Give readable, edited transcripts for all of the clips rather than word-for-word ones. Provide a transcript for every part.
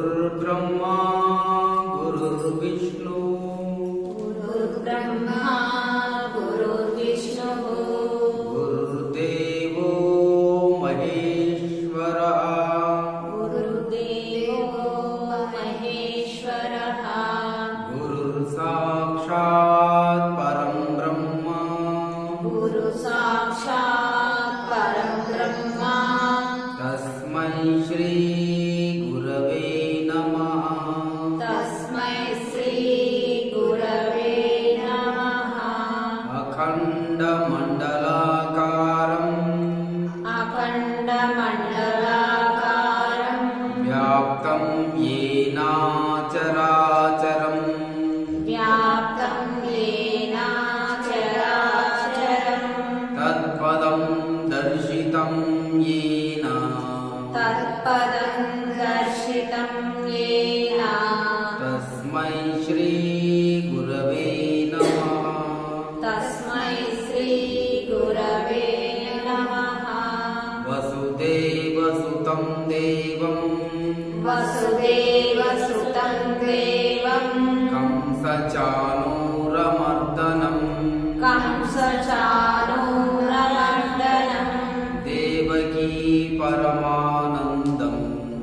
गुरुर्ब्रह्मा गुरुर्विष्णु गुरुर्ब्रह्मा गुरुर्विष्णुः गुरुर्देवो महेश्वरः गुरुर्देवो महेश्वरः गुरुर्साक्षात् परं ब्रह्म गुरुसाक्षात् परं ब्रह्म तस्मै श्री गुरवे नमः तस्मै श्री गुरवे नमः अखण्डमण्डलाकारम् अखण्डमण्डलाकारं व्याप्तं येन चराचरम् व्याप्तं येन चराचरं तत्पदं दर्शितं येन तत्पदं दर्शितं येन तस्मै श्री गुरवे नमः तस्मै श्री गुरवे नमः वसुदेवसुतं देवं वसुदेवसुतं देवं कंसचाणूरमर्दनं कंसचाणूरमर्दनं देवकी परमानन्दं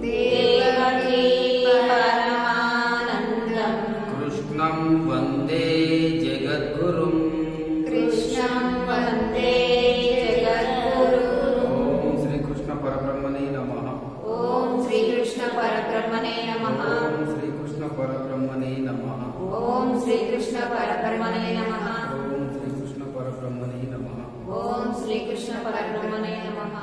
देवकी परमानन्दं कृष्णं वन्दे जगद्गुरुं कृष्णं वन्दे जगद्गुरुम् ॐ श्रीकृष्ण परब्रह्मणे नमः ॐ श्रीकृष्ण परब्रह्मणे नमः ॐ श्रीकृष्ण परब्रह्मणे नमः ॐ श्रीकृष्ण परब्रह्मणे नमः ॐ श्रीकृष्ण परब्रह्मणे नमः ॐ श्रीकृष्ण परब्रह्मणे नमः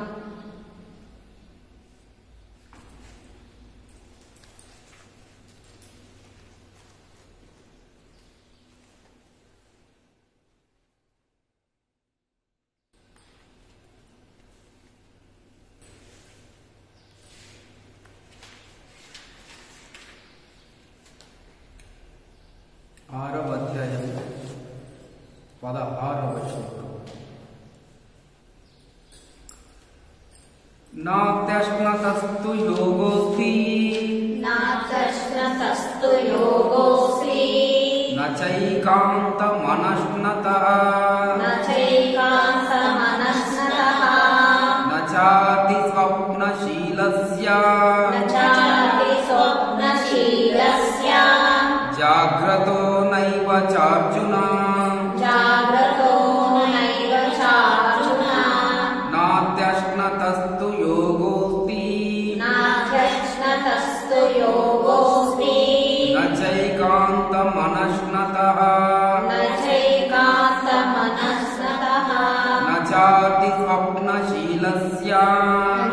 ఆరవ అధ్యాయం 16వ శ్లోకం. నాత్యశ్నతస్తు యోగోస్తి नात्यश्नतस्तु योगोऽस्ति న చైకాంతమనశ్నతః न चैकान्तमनस्नतः న చాతి స్వప్నశీలస్య न चापि स्वप्नशीलस्य జాగ్రతో నైవ చార్జున जाग्रतो नैव चार्जुन నాత్యశ్నతస్తు యోగోస్తి नात्यश्नतस्तु योगोऽस्ति న చైకాంతమనశ్నతః न चैकान्तमनस्नतः న చాతి స్వప్నశీలస్య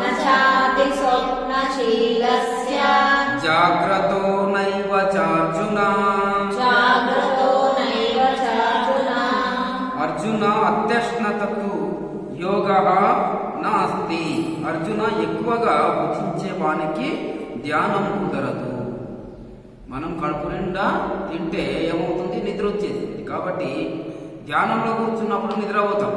न चापि स्वप्नशीलस्य జాగ్రతో నైవ చార్జున जाग्रतो नैव चार्जुन అర్జున అత్యశ్నతకు యోగ నాస్తి. అర్జున ఎక్కువగా భుజించే వానికి ధ్యానం కుదరదు. మనం కడుపు నిండా తింటే ఏమవుతుంది? నిద్ర వచ్చేస్తుంది. కాబట్టి ధ్యానంలో కూర్చున్నప్పుడు నిద్ర అవుతాం.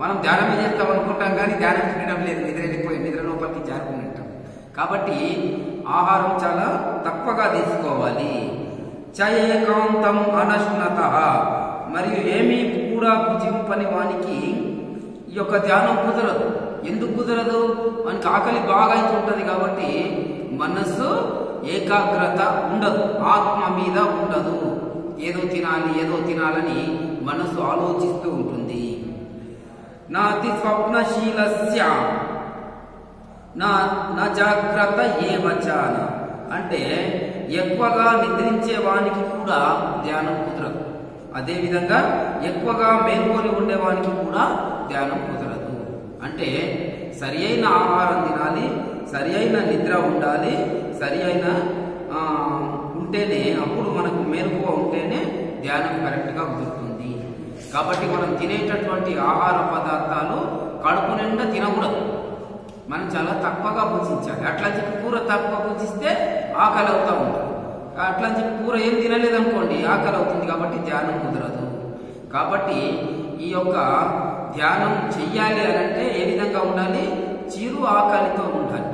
మనం ధ్యానమే చేస్తాం అనుకుంటాం కానీ ధ్యానం చేయడం లేదు, నిద్ర వెళ్ళిపోయి నిద్ర లోపలికి జారుకుని ఉంటాం. కాబట్టి ఆహారం చాలా తక్కువగా తీసుకోవాలి. చైకాంతం అనశ్నత, మరియు ఏమీ కూడా భుజింపని వానికి ఈ యొక్క ధ్యానం కుదరదు. ఎందుకు కుదరదు? మనకి ఆకలి బాగా అవుతుంటది కాబట్టి మనస్సు ఏకాగ్రత ఉండదు, ఆత్మ మీద ఉండదు. ఏదో తినాలి ఏదో తినాలని మనస్సు ఆలోచిస్తూ ఉంటుంది. నాతి స్వప్నశీలస్య నా జాగ్రత్త ఏ వచాన అంటే ఎక్కువగా నిద్రించే వానికి కూడా ధ్యానం కుదరదు. అదేవిధంగా ఎక్కువగా మేల్కొని ఉండేవానికి కూడా ధ్యానం కుదరదు. అంటే సరి అయిన ఆహారం తినాలి, సరి అయిన నిద్ర ఉండాలి, సరి అయిన ఉంటేనే అప్పుడు మనకు మేలుకువ ఉంటేనే ధ్యానం కరెక్ట్గా కుదురుతుంది. కాబట్టి మనం తినేటటువంటి ఆహార పదార్థాలు కడుపు నిండా తినకూడదు. మనం చాలా తక్కువగా భుజించాలి. అట్లా చెప్పి కూర తక్కువ భుజిస్తే ఆకలి అవుతూ ఉంటుంది. అట్లా చెప్పి కూర ఏం తినలేదనుకోండి ఆకలి అవుతుంది. కాబట్టి ధ్యానం కుదరదు. కాబట్టి ఈ యొక్క ధ్యానం చెయ్యాలి అని అంటే ఏ విధంగా ఉండాలి? చిరు ఆకలితో ఉండాలి.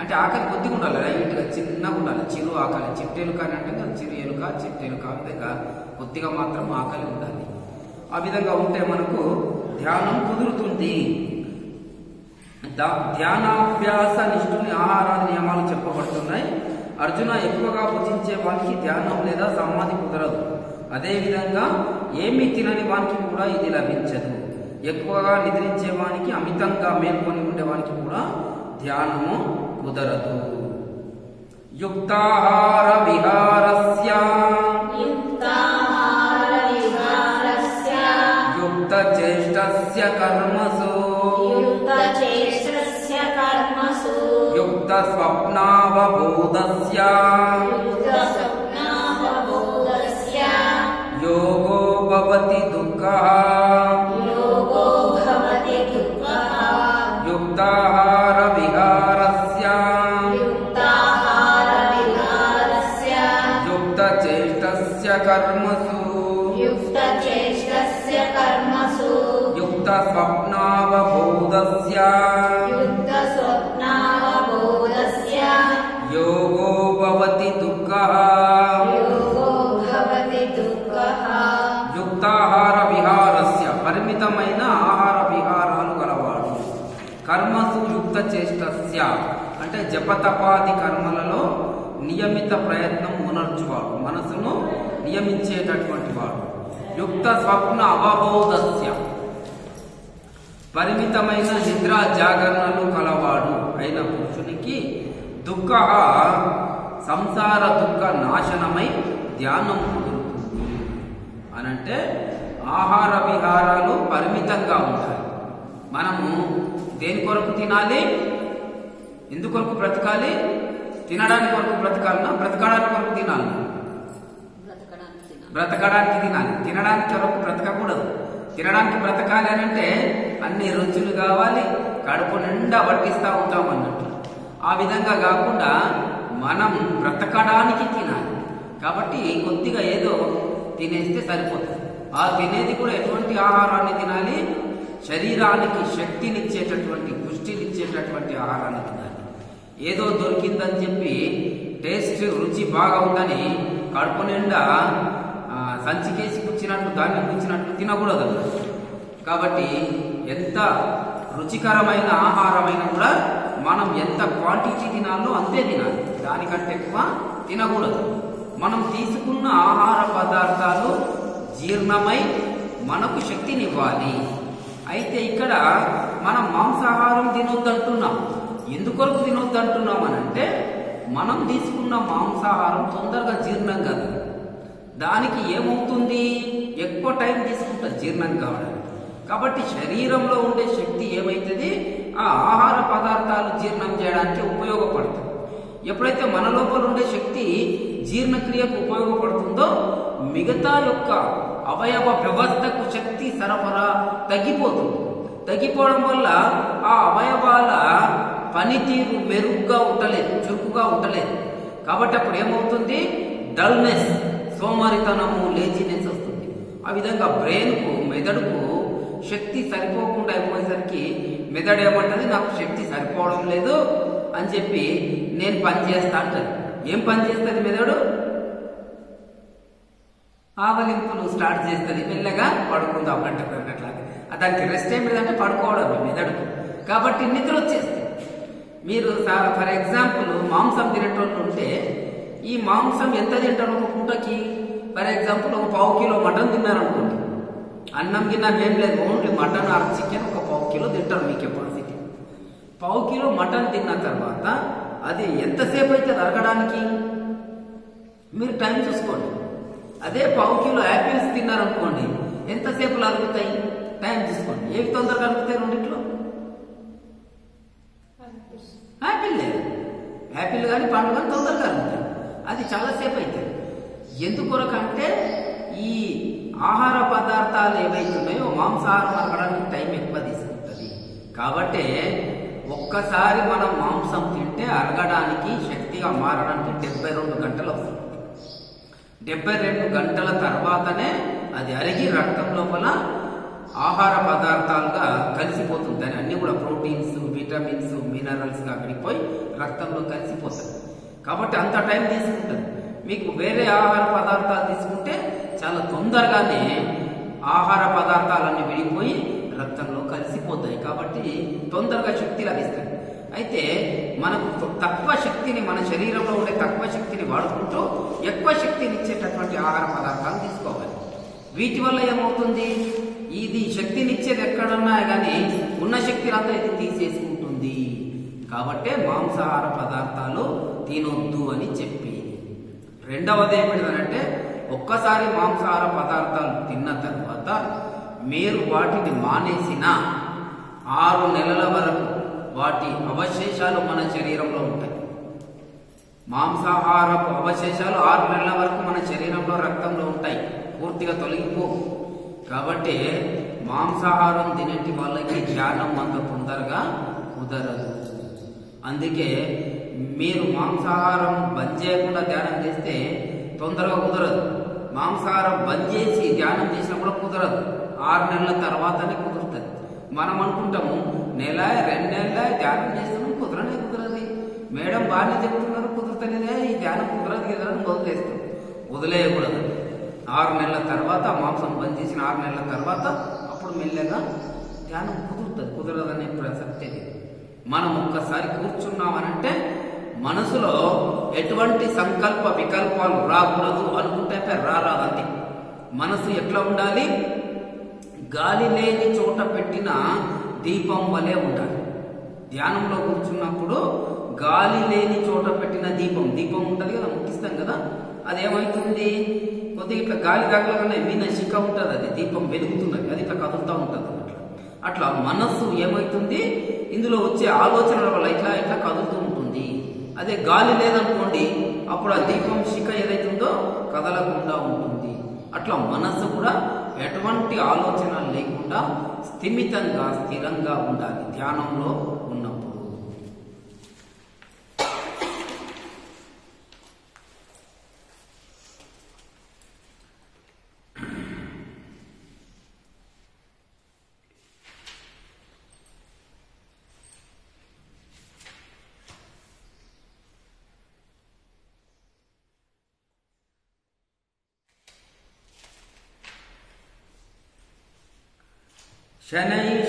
అంటే ఆకలి కొద్దిగా ఉండాలి, లైట్గా చిన్నగా ఉండాలి. చిరు ఆకలి, చిట్టెలుక అని అంటే చిరు ఎలుక, చిట్టెలుక ఆ విధంగా కొద్దిగా మాత్రం ఆకలి ఉండాలి. ఆ విధంగా ఉంటే మనకు ధ్యానం కుదురుతుంది. ధ్యానాభ్యాస నిష్ఠుని ఆహార నియమాలు చెప్పబడుతున్నాయి. అర్జున, ఎక్కువగా భుజించే వానికి ధ్యానం లేదా సమాధి కుదరదు. అదేవిధంగా ఏమీ తినని వానికి కూడా ఇది లభించదు. ఎక్కువగా నిద్రించే వానికి, అమితంగా మేల్కొని ఉండేవానికి కూడా ధ్యానము కుదరదు. యుక్తాహార విహారస్య యుక్త చేష్టస్య కర్మసు యుక్త స్వప్నావబోధస్య యోగో భవతి దుఃఖః యుక్తాహార విహారస్య యుక్త చేష్టస్య కర్మసు యుక్త స్వప్నావబోధస్య యోగో భవతి దుఃఖః యుక్తాహార విహారస్య పరిమితమైన ఆహార విహారాలు గలవాడు. కర్మసు యుక్త చేష్టస్య అంటే జపతపాది కర్మలలో నియమిత ప్రయత్నం ఉనర్చువాడు, మనసును నియమించేటటువంటి వాడు. యుక్త స్వప్న అవబోధస్య పరిమితమైన నిద్రా జాగరణలు కలవాడు అయిన పురుషునికి దుఃఖ సంసార దుఃఖ నాశనమై ధ్యానం కుదురుతుంది. అనంటే ఆహార విహారాలు పరిమితంగా ఉంటాయి. మనము దేని కొరకు తినాలి, ఎందుకొరకు బ్రతకాలి? తినడానికి కొరకు బ్రతకాలన్నా బ్రతకడానికి కొరకు తినాలి? బ్రతకడానికి తినాలి. తినడానికి కొరకు బ్రతకకూడదు. తినడానికి బ్రతకాలి అని అంటే అన్ని రుచులు కావాలి, కడుపు నిండా వడ్డిస్తూ ఉంటాం అన్నట్టు. ఆ విధంగా కాకుండా మనం బ్రతకడానికి తినాలి. కాబట్టి కొద్దిగా ఏదో తినేస్తే సరిపోతుంది. ఆ తినేది కూడా ఎటువంటి ఆహారాన్ని తినాలి? శరీరానికి శక్తినిచ్చేటటువంటి, పుష్టినిచ్చేటటువంటి ఆహారాన్ని తినాలి. ఏదో దొరికిందని చెప్పి టేస్ట్ రుచి బాగా ఉందని కడుపు నిండా సంచికేసి కూర్చున్నట్లు, ధాన్యం కూర్చున్నట్లు తినకూడదు. కాబట్టి ఎంత రుచికరమైన ఆహారమైనా కూడా మనం ఎంత క్వాంటిటీ తినాలో అంతే తినాలి, దానికంటే ఎక్కువ తినకూడదు. మనం తీసుకున్న ఆహార పదార్థాలు జీర్ణమై మనకు శక్తినివ్వాలి. అయితే ఇక్కడ మనం మాంసాహారం తినొద్దంటున్నాం. ఎందుకొరకు తినొద్దంటున్నాం అనంటే మనం తీసుకున్న మాంసాహారం తొందరగా జీర్ణం కాదు. దానికి ఏమవుతుంది? ఎక్కువ టైం తీసుకుంటుంది జీర్ణం కావడానికి. కాబట్టి శరీరంలో ఉండే శక్తి ఏమైతుంది? ఆ ఆహార పదార్థాలు జీర్ణం చేయడానికి ఉపయోగపడుతుంది. ఎప్పుడైతే మన లోపల ఉండే శక్తి జీర్ణక్రియకు ఉపయోగపడుతుందో మిగతా యొక్క అవయవ వ్యవస్థకు శక్తి సరఫరా తగ్గిపోతుంది. తగ్గిపోవడం వల్ల ఆ అవయవాల పనితీరు మెరుగ్గా ఉండలేదు, చురుకుగా ఉండలేదు. కాబట్టి అప్పుడు ఏమవుతుంది? డల్నెస్, సోమరితనము, లేజినెస్ వస్తుంది. ఆ విధంగా బ్రెయిన్కు, మెదడుకు శక్తి సరిపోకుండా అయిపోయేసరికి మెదడు ఏమంటది? నాకు శక్తి సరిపోవడం లేదు అని చెప్పి నేను పని చేస్తా అంటది. ఏం పని చేస్తుంది మెదడు? ఆవలింపులు స్టార్ట్ చేస్తుంది. మెల్లగా పడుకుందాం అన్నట్లా. దానికి రెస్ట్ ఏం లేదంటే పడుకోవడం మెదడుకు. కాబట్టి నిద్ర వచ్చేస్తుంది. మీరు ఫర్ ఎగ్జాంపుల్ మాంసం తినేటోళ్ళు ఉంటే ఈ మాంసం ఎంత తింటారు ఒక పూటకి? ఫర్ ఎగ్జాంపుల్ ఒక 1/4 కిలో మటన్ తిన్నారనుకోండి. అన్నం గిన్న ఏం లేదు, ఓన్లీ మటన్ ఆర్ చికెన్ ఒక 1/4 కిలో తింటారు మీ కెపాసిటీ. 1/4 కిలో మటన్ తిన్న తర్వాత అది ఎంతసేపు అయితే అరగడానికి మీరు టైం చూసుకోండి. అదే 1/4 కిలో యాపిల్స్ తిన్నారనుకోండి, ఎంతసేపు అరుగుతాయి? టైం చూసుకోండి. ఏవి తొందరగా అరుగుతాయి రెండిట్లో? యాపిల్ లేదు. యాపిల్ కానీ పండు కానీ తొందరగా అరుగుతాయి. అది చాలాసేపు అవుతుంది. ఎందుకొరకంటే ఈ ఆహార పదార్థాలు ఏవైతున్నాయో మాంసాహారం అరగడానికి టైం ఎక్కువ తీసుకుంటుంది. కాబట్టి ఒక్కసారి మనం మాంసం తింటే అరగడానికి, శక్తిగా మారడానికి 72 గంటలు అవుతుంది. 72 గంటల తర్వాతనే అది అరిగి రక్తం లోపల ఆహార పదార్థాలుగా కలిసిపోతుంది. అన్ని కూడా ప్రోటీన్స్, విటమిన్స్, మినరల్స్ గా అక్కడికి పోయి రక్తంలో కలిసిపోతుంది. కాబట్టి అంత టైం తీసుకుంటుంది. మీకు వేరే ఆహార పదార్థాలు తీసుకుంటే చాలా తొందరగానే ఆహార పదార్థాలన్నీ విడిపోయి రక్తంలో కలిసిపోతాయి. కాబట్టి తొందరగా శక్తి లభిస్తుంది. అయితే మనకు తక్కువ శక్తిని, మన శరీరంలో ఉండే తక్కువ శక్తిని వాడుకుంటూ ఎక్కువ శక్తిని ఇచ్చేటటువంటి ఆహార పదార్థాలు తీసుకోవాలి. వీటి వల్ల ఏమవుతుంది, ఇది శక్తినిచ్చేది ఎక్కడున్నా కానీ ఉన్న శక్తిని అంతా ఇది తీసేసుకుంటుంది. కాబట్టి మాంసాహార పదార్థాలు తినొద్దు అని చెప్పి, రెండవది ఏమిటంటే ఒక్కసారి మాంసాహార పదార్థాలు తిన్న తర్వాత మీరు వాటిని మానేసిన 6 నెలల వరకు వాటి అవశేషాలు మన శరీరంలో ఉంటాయి. మాంసాహారపు అవశేషాలు 6 నెలల వరకు మన శరీరంలో రక్తంలో ఉంటాయి, పూర్తిగా తొలగిపోవు. కాబట్టి మాంసాహారం తినేటి వాళ్ళకి ధ్యానం అంత తొందరగా కుదరదు. అందుకే మీరు మాంసాహారం బంద్ చేయకుండా ధ్యానం చేస్తే తొందరగా కుదరదు. మాంసాహారం బంద్ చేసి ధ్యానం చేసినా కూడా కుదరదు, 6 నెలల తర్వాతనే కుదురుతుంది. మనం అనుకుంటాము నెల 2 నెలల ధ్యానం చేస్తున్నాం, కుదరదు. మేడం బాగానే చెప్తున్నారు, కుదురుతలేదే, ఈ ధ్యానం కుదరదు కదా అని వదిలేస్తాం. వదిలేయకూడదు. 6 నెలల తర్వాత మాంసం బంద్ చేసిన 6 నెలల తర్వాత అప్పుడు మెల్లగా ధ్యానం కుదురుతుంది. కుదరదనే ప్రసక్తే లేదు. మనం ఒక్కసారి కూర్చున్నామనంటే మనసులో ఎటువంటి సంకల్ప వికల్పాలు రాకూడదు. అనుకుంటే రారాదంతే. మనసు ఎట్లా ఉండాలి, గాలి లేని చోట పెట్టిన దీపం వలె ఉండాలి. ధ్యానంలో కూర్చున్నప్పుడు గాలి లేని చోట పెట్టిన దీపం ఉంటుంది కదా, ముట్టిస్తాం కదా, అదేమవుతుంది, కొద్దిగా ఇట్లా గాలి తగలగానే మీన శిఖ ఉంటుంది, అది దీపం వెలుగుతున్నది, అది ఇట్లా కదులుతూ ఉంటుంది. అట్లా మనస్సు ఏమవుతుంది, ఇందులో వచ్చే ఆలోచనల వల్ల ఇట్లా కదులుతూ ఉంటుంది. అదే గాలి లేదనుకోండి, అప్పుడు ఆ దీపం శిఖ ఏదైతుందో కదలకుండా ఉంటుంది. అట్లా మనస్సు కూడా ఎటువంటి ఆలోచనలు లేకుండా స్థిమితంగా స్థిరంగా ఉండాలి ధ్యానంలో ఉన్నప్పుడు.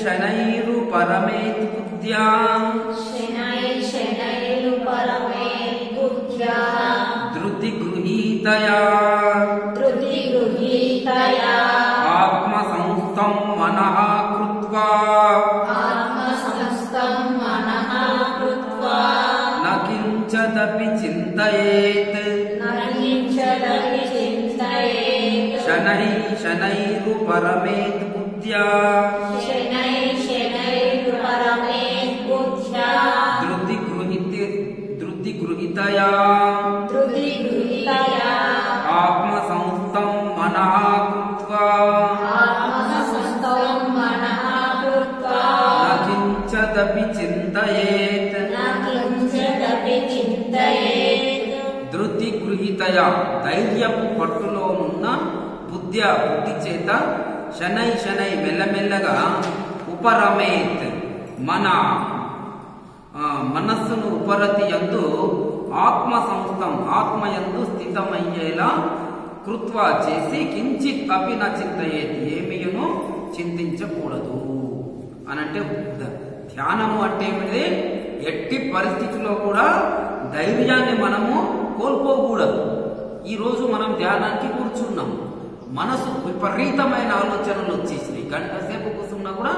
శనైరు పరమేత్ బుద్ధ్యా, శనైరు పరమేత్ బుద్ధ్యా, ధృతి గృహీతయా ఆత్మ సంస్థం మనః కృత్వా న కించదపి చింతయేత్. శనైరు పరమేత్ బుద్ధ్యా ధృతి గృహీతయా ఆత్మ సంస్థం మనః కృత్వా న కించదపి చింతయేత్. ధృతి గృహీతయా ధైర్యపు పట్టులోనున్న బుద్ధి చేత శనై మెల్లమెల్లగా ఉపరమేత్ మన మనస్సును ఉపరతి యందు ఆత్మ సంస్థం ఆత్మయందు స్థితమయ్యేలా కృత్వా చేసి కించిత్ అపి న చింతయేత్ ఏమియును చింతించకూడదు అనంటే ధ్యానము అంటే ఏమిటి, ఎట్టి పరిస్థితిలో కూడా ధైర్యాన్ని మనము కోల్పోకూడదు. ఈరోజు మనం ధ్యానానికి కూర్చున్నాం, మనసు విపరీతమైన ఆలోచనలు వచ్చేసినాయి. గంట సేపు కూర్చున్నా కూడా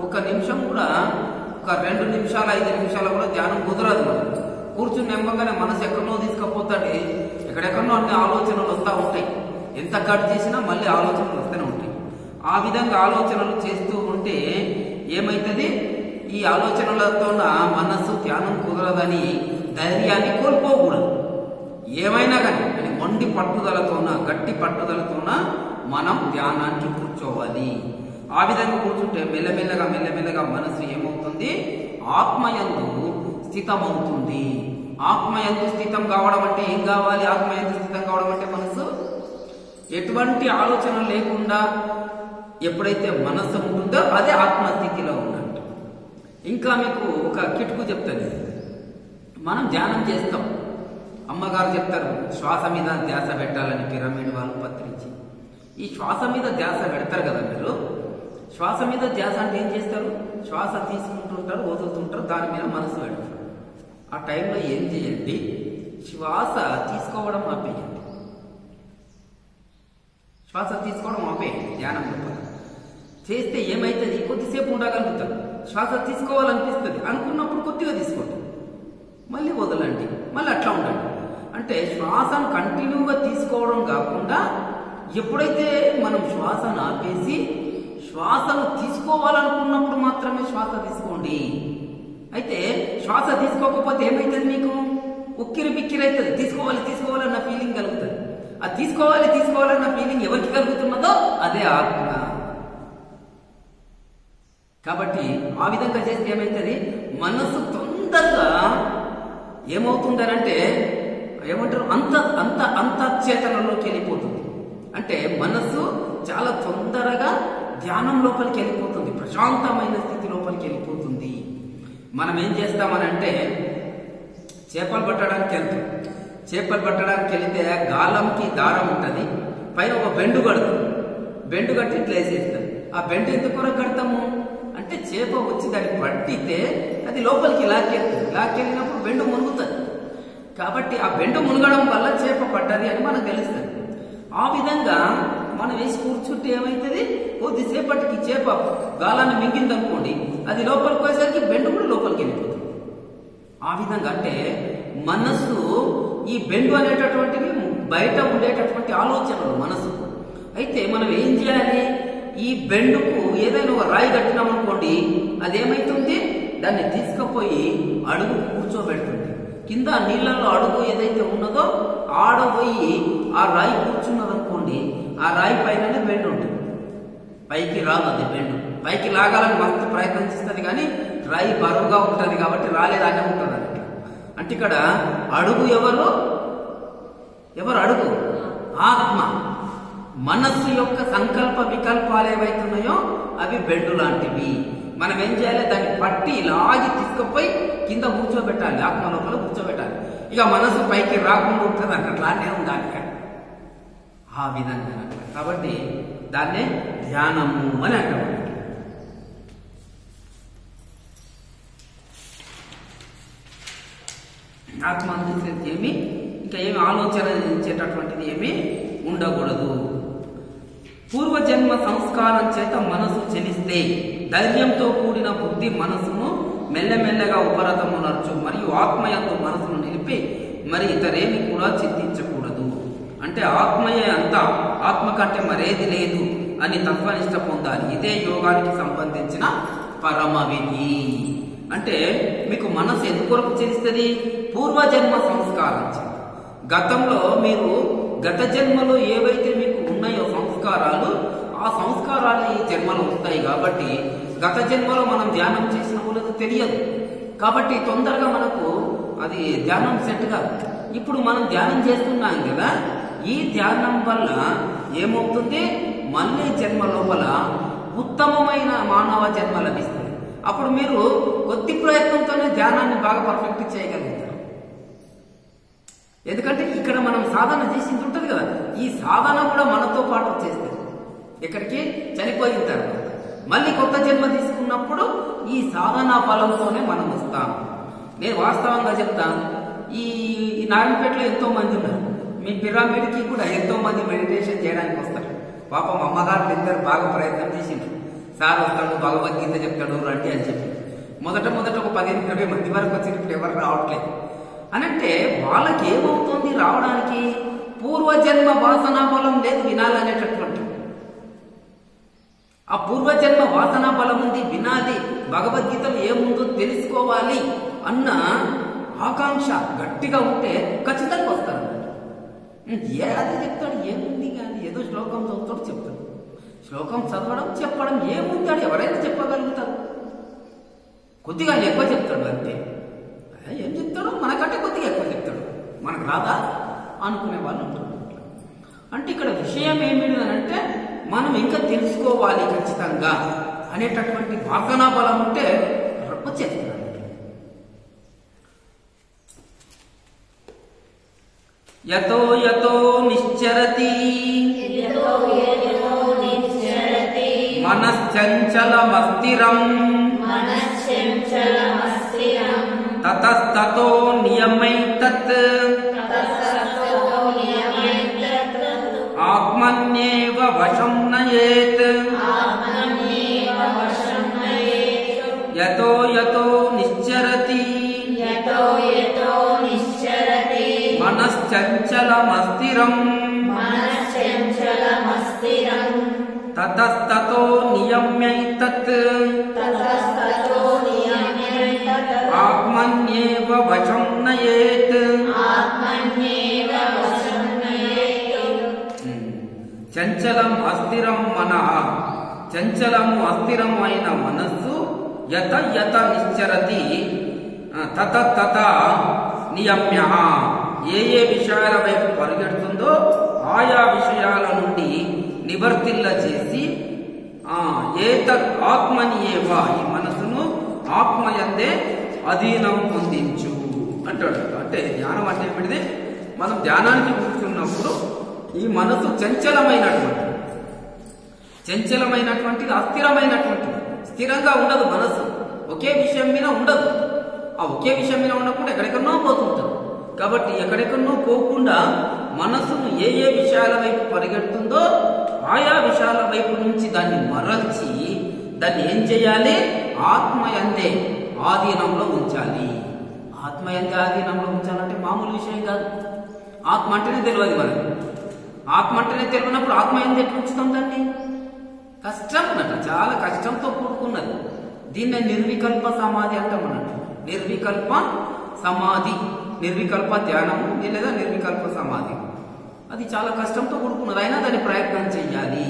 1 నిమిషం కూడా, ఒక 2 నిమిషాలు 5 నిమిషాలు కూడా ధ్యానం కుదరదు. మనం కూర్చుని నెమ్మగానే మనసు ఎక్కడో తీసుకుపోతాడు, ఎక్కడెక్కడో అన్ని ఆలోచనలు వస్తూ ఉంటాయి. ఎంత కట్ చేసినా మళ్ళీ ఆలోచనలు వస్తూనే ఉంటాయి. ఆ విధంగా ఆలోచనలు చేస్తూ ఉంటే ఏమైతుంది, ఈ ఆలోచనలతో మనస్సు ధ్యానం కుదరదని ధైర్యాన్ని కోల్పోకూడదు. ఏమైనా కానీ మొండి పట్టుదలతోన గట్టి పట్టుదలతోన మనం ధ్యానానికి కూర్చోవాలి. ఆ విధంగా కూర్చుంటే మెల్లమెల్లగా మనసు ఏమవుతుంది, ఆత్మయందు స్థితమవుతుంది. ఆత్మయందు స్థితం కావడం అంటే ఏం కావాలి, ఆత్మయందు స్థితం కావడం అంటే మనసు ఎటువంటి ఆలోచన లేకుండా ఎప్పుడైతే మనస్సు ఉంటుందో అదే ఆత్మస్థితిలో ఉన్నట్టు. ఇంకా మీకు ఒక కిటుకు చెప్తాను. మనం ధ్యానం చేస్తాం. అమ్మగారు చెప్తారు శ్వాస మీద ధ్యాస పెట్టాలని పిరమిడ్ వాళ్ళు పత్రించి. ఈ శ్వాస మీద ధ్యాస పెడతారు కదా మీరు. శ్వాస మీద ధ్యాస అంటే ఏం చేస్తారు? శ్వాస తీసుకుంటుంటారు, వదులుతుంటారు, దాని మీద మనసు పెడతారు. ఆ టైంలో ఏం చేయండి? శ్వాస తీసుకోవడం ఆపేయండి. శ్వాస తీసుకోవడం ఆపేయండి. ధ్యానం లోపల చేస్తే ఏమైతుంది? కొద్దిసేపు ఉండగలుగుతారు. శ్వాస తీసుకోవాలనిపిస్తుంది అనుకున్నప్పుడు కొద్దిగా తీసుకోండి, మళ్ళీ వదలండి, మళ్ళీ అట్లా ఉండండి. అంటే శ్వాసను కంటిన్యూగా తీసుకోవడం కాకుండా ఎప్పుడైతే మనం శ్వాసను ఆపేసి శ్వాసను తీసుకోవాలనుకున్నప్పుడు మాత్రమే శ్వాస తీసుకోండి. అయితే శ్వాస తీసుకోకపోతే ఏమైతుంది? మీకు ఉక్కిరి బిక్కిరి అవుతుంది. తీసుకోవాలన్న ఫీలింగ్ కలుగుతుంది. ఆ తీసుకోవాలన్న ఫీలింగ్ ఎవరికి కలుగుతున్నదో అదే ఆత్మ. కాబట్టి ఆ విధంగా చేస్తే ఏమైతుంది? మనసు తొందరగా ఏమవుతుందనంటే ఏమంటారు, అంతఃచేతనలోకి వెళ్ళిపోతుంది. అంటే మనసు చాలా తొందరగా ధ్యానం లోపలికి వెళ్ళిపోతుంది, ప్రశాంతమైన స్థితి లోపలికి వెళ్ళిపోతుంది. మనం ఏం చేస్తామనంటే చేపలు పట్టడానికి వెళ్తాం. చేపలు పట్టడానికి వెళితే గాలంకి దారం ఉంటుంది, పైన ఒక బెండు కడతాం. బెండు కట్టి ఇట్లా వేసేస్తాం. ఆ బెండు ఎందుకు కడతాము అంటే చేప వచ్చి దాన్ని పట్టితే అది లోపలికి లాక్కెళ్తుంది. లాక్కెళ్ళినప్పుడు బెండు మునుగుతుంది. కాబట్టి ఆ బెండు మునగడం వల్ల చేప పడ్డది అని మనకు తెలుస్తుంది. ఆ విధంగా మనం వేసి కూర్చుంటే ఏమవుతుంది? కొద్దిసేపటికి చేప గాలాన్ని మింగింది అనుకోండి, అది లోపలికి పోయేసరికి బెండు కూడా లోపలికి వెళ్ళిపోతుంది. ఆ విధంగా అంటే మనసు ఈ బెండు అనేటటువంటివి బయట ఉండేటటువంటి ఆలోచనలు మనసు. అయితే మనం ఏం చేయాలి? ఈ బెండుకు ఏదైనా ఒక రాయి కట్టినామనుకోండి, అదేమైతుంది? దాన్ని తీసుకుపోయి అడుగు కూర్చోబెడుతుంది. కింద నీళ్ళల్లో అడుగు ఏదైతే ఉన్నదో ఆడబోయి ఆ రాయి కూర్చున్నదనుకోండి, ఆ రాయి పైననే బెండు ఉంటుంది, పైకి రాదు. అది బెండు పైకి లాగాలని మస్తు ప్రయత్నం చేస్తుంది, కానీ రాయి బరువుగా ఉంటుంది కాబట్టి రాలేదానే ఉంటుంది అన్నట్టు. అంటే ఇక్కడ అడుగు ఎవరు అడుగు? ఆత్మ. మనస్సు యొక్క సంకల్ప వికల్పాలు ఏవైతున్నాయో అవి బెండు లాంటివి. మనం ఏం చేయాలి? దాన్ని పట్టి లాగి తీసుకుపోయి కింద కూర్చోబెట్టాలి, ఆత్మ లోపల కూర్చోబెట్టాలి. ఇక మనసు పైకి రాకుండా ఉంటుంది అన్నట్లానే ఉండాలి. ఆ విధంగా కాబట్టి దాన్నే ధ్యానము అని అంటారు. ఆత్మ అందించేది ఏమి, ఇంకా ఏమి ఆలోచన ఇచ్చేటటువంటిది ఏమి ఉండకూడదు. పూర్వజన్మ సంస్కారం చేత మనసు చెలిస్తే ధైర్యంతో కూడిన బుద్ధి మనసును మెల్లమెల్లగా ఉపరతము నడుచు, మరియు ఆత్మయందు మనసును నిలిపి మరి ఇతరేమి కూడా చింతించకూడదు. అంటే ఆత్మయే అంతా, ఆత్మ కంటే మరేది లేదు అని తత్వనిష్ట పొందాలి. ఇదే యోగానికి సంబంధించిన పరమ విధి. అంటే మీకు మనసు ఎందుకొరకు చెలిస్తుంది? పూర్వజన్మ సంస్కారం చేత. గతంలో మీరు గత జన్మలో ఏవైతే మీకు ఉన్నాయో సంస్కారాలు, ఆ సంస్కారాలు ఈ జన్మలో వస్తాయి. కాబట్టి గత జన్మలో మనం ధ్యానం చేసిన వాళ్ళకి తెలియదు, కాబట్టి తొందరగా మనకు అది ధ్యానం సెట్ కాదు. ఇప్పుడు మనం ధ్యానం చేస్తున్నాం కదా, ఈ ధ్యానం వల్ల ఏమవుతుంది? మళ్ళీ జన్మ లోపల ఉత్తమమైన మానవ జన్మ లభిస్తుంది. అప్పుడు మీరు కొద్ది ప్రయత్నంతోనే ధ్యానాన్ని బాగా పర్ఫెక్ట్ చేయగలుగుతారు. ఎందుకంటే ఇక్కడ మనం సాధన చేసింది ఉంటుంది కదా, ఈ సాధన కూడా మనతో పాటు వచ్చేస్తుంది. ఎక్కడికి? చనిపోయిన తర్వాత మళ్ళీ కొత్త జన్మ తీసుకున్నప్పుడు ఈ సాధనా బలంతోనే మనం వస్తాం. నేను వాస్తవంగా చెప్తాను, ఈ నారాయణపేటలో ఎంతో మంది ఉన్నారు. మీ పిరమిడ్కి కూడా ఎంతో మంది మెడిటేషన్ చేయడానికి వస్తారు. పాపం అమ్మగారులు ఇద్దరు బాగా ప్రయత్నం చేసిండ్రు. సార్ వస్తాడు, భగవద్గీత చెప్తాడు, రండి అని చెప్పి మొదట ఒక 15-20 మంది వరకు వచ్చినప్పుడు ఎవరు రావట్లేదు. అనంటే వాళ్ళకి ఏమవుతుంది? రావడానికి పూర్వజన్మ వాసనా బలం లేదు వినాలనేటటువంటి. ఆ పూర్వజన్మ వాసనా బలం ఉంది, వినాలి, భగవద్గీతలో ఏముందో తెలుసుకోవాలి అన్న ఆకాంక్ష గట్టిగా ఉంటే ఖచ్చితంగా వస్తారు. అది చెప్తాడు, ఏముంది కానీ ఏదో శ్లోకం చదువుతాడు, చెప్తాడు. శ్లోకం చదవడం చెప్పడం ఏముంటాడు? ఎవరైనా చెప్పగలుగుతారు. కొద్దిగా ఎక్కువ చెప్తాడు అంతే. ఏం చెప్తాడు? మనకంటే కొద్దిగా ఎక్కువ చెప్తాడు. మనకు రాదా అనుకునే వాళ్ళు ఉంటారు. అంటే ఇక్కడ విషయం ఏమిటంటే మనం ఇంకా తెలుసుకోవాలి ఖచ్చితంగా అనేటటువంటి వాసనా బలం ఉంటే వచ్చేస్తుంది. యతో యతో నిశ్చరతి యతో యతో నిశ్చరతి మనశ్చంచలమస్థిరం మనశ్చంచలమస్థిరం తతస్తతో నియమైతత్ తతస్తతో నియమైతత్ ఆత్మన్యేవ వశం నయేత్ ఆత్మన్యేవ వశం నయేత్ యతో యతో నిశ్చరతి యతో యతో నిశ్చరతి మనశ్చంచలమస్థిరం మనశ్చంచలమస్థిరం తతస్తతో నియమైతత్ తతస్తతో నియమైతత్ ఆత్మన్యేవ వశం నయేత్ ఆత్మన్యేవ వశం నయేత్ చంచలం అస్థిరం మనః చంచలము అస్థిరము అయిన మనస్సు యత యత నిశ్చరతి తత తత నియమ్య ఏ విషయాల వైపు పరిగెడుతుందో ఆయా విషయాల నుండి నివర్తిల్ల చేసి ఏతత్ ఆత్మని ఏవ ఈ మనసును ఆత్మయందే అధీనం పొందించు అంటాడు. అంటే ధ్యానం అంటే ఏమిటిది? మనం ధ్యానానికి కూర్చున్నప్పుడు ఈ మనసు చంచలమైనటువంటిది అస్థిరమైనటువంటిది. స్థిరంగా ఉండదు మనసు, ఒకే విషయం మీద ఉండదు. ఆ ఒకే విషయం మీద ఉండకుండా ఎక్కడెక్కడో పోతుంటుంది. కాబట్టి ఎక్కడెక్కడో పోకుండా మనసును ఏ విషయాల వైపు పరిగెడుతుందో ఆయా విషయాల వైపు నుంచి దాన్ని మరల్చి దాన్ని ఏం చేయాలి? ఆత్మయందే ఆధీనంలో ఉంచాలి. ఆత్మయందే ఆధీనంలో ఉంచాలంటే మామూలు విషయం కాదు. ఆత్మ అంటేనే తెలియదు మనకి. ఆత్మ అంటేనే తెలియనప్పుడు ఆత్మయందే ఎట్లా ఉంచుతాం దాన్ని? కష్టం అన్నట్టు, చాలా కష్టంతో కూడుకున్నది. దీన్నే నిర్వికల్ప సమాధి అంటాం అన్నట్టు. నిర్వికల్ప సమాధి, నిర్వికల్ప ధ్యానము లేదా నిర్వికల్ప సమాధి, అది చాలా కష్టంతో కూడుకున్నది. అయినా దాన్ని ప్రయత్నం చెయ్యాలి.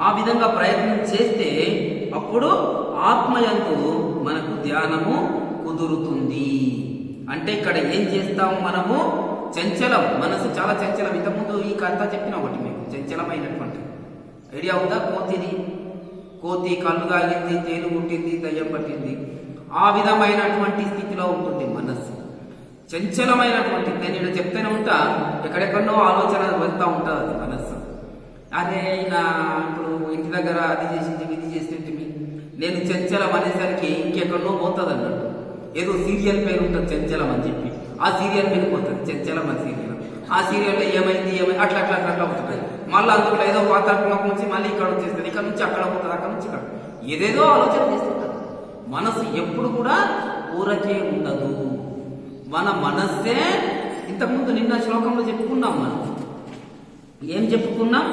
ఆ విధంగా ప్రయత్నం చేస్తే అప్పుడు ఆత్మయందు మనకు ధ్యానము కుదురుతుంది. అంటే ఇక్కడ ఏం చేస్తాము మనము? చంచలం, మనసు చాలా చంచలం. ఇంతకుముందు ఈ కథ చెప్పిన ఒకటి మీకు, చంచలమైనటువంటి ఐడియా ఉందా? కోతి కళ్ళు తాగింది, తేలు ముట్టింది, దయ్యం పట్టింది, ఆ విధమైనటువంటి స్థితిలో ఉంటుంది మనస్సు. చంచలమైనటువంటి, నేను ఇక్కడ చెప్తూనే ఉంటా, ఎక్కడెక్కడో ఆలోచన వెళ్తూ ఉంటుంది అది మనస్సు. అదే నా ఇప్పుడు ఇంటి దగ్గర అది చేసింది ఇది చేసింది, నేను చంచలం అనేసరికి ఇంకెక్కడో పోతుంది అన్నట్టు. ఏదో సీరియల్ పేరు ఉంటుంది చంచలం అని చెప్పి, ఆ సీరియల్ మీద పోతుంది చంచలం అని సీరియల్. ఆ సీరియల్లో ఏమైంది అట్లా అట్లా అట్లా ఉంటుంది. మళ్ళీ అందులో ఏదో వాతావరణం నుంచి మళ్ళీ ఇక్కడ వచ్చేస్తుంది, ఇక్కడ నుంచి అక్కడ పోతుంది, అక్కడ నుంచి ఇక్కడ ఏదేదో ఆలోచన చేస్తుంటారు. మనసు ఎప్పుడు కూడా ఊరకే ఉండదు. మన మనస్సే, ఇంతకుముందు నిన్న శ్లోకంలో చెప్పుకున్నాం. మనం ఏం చెప్పుకున్నాం?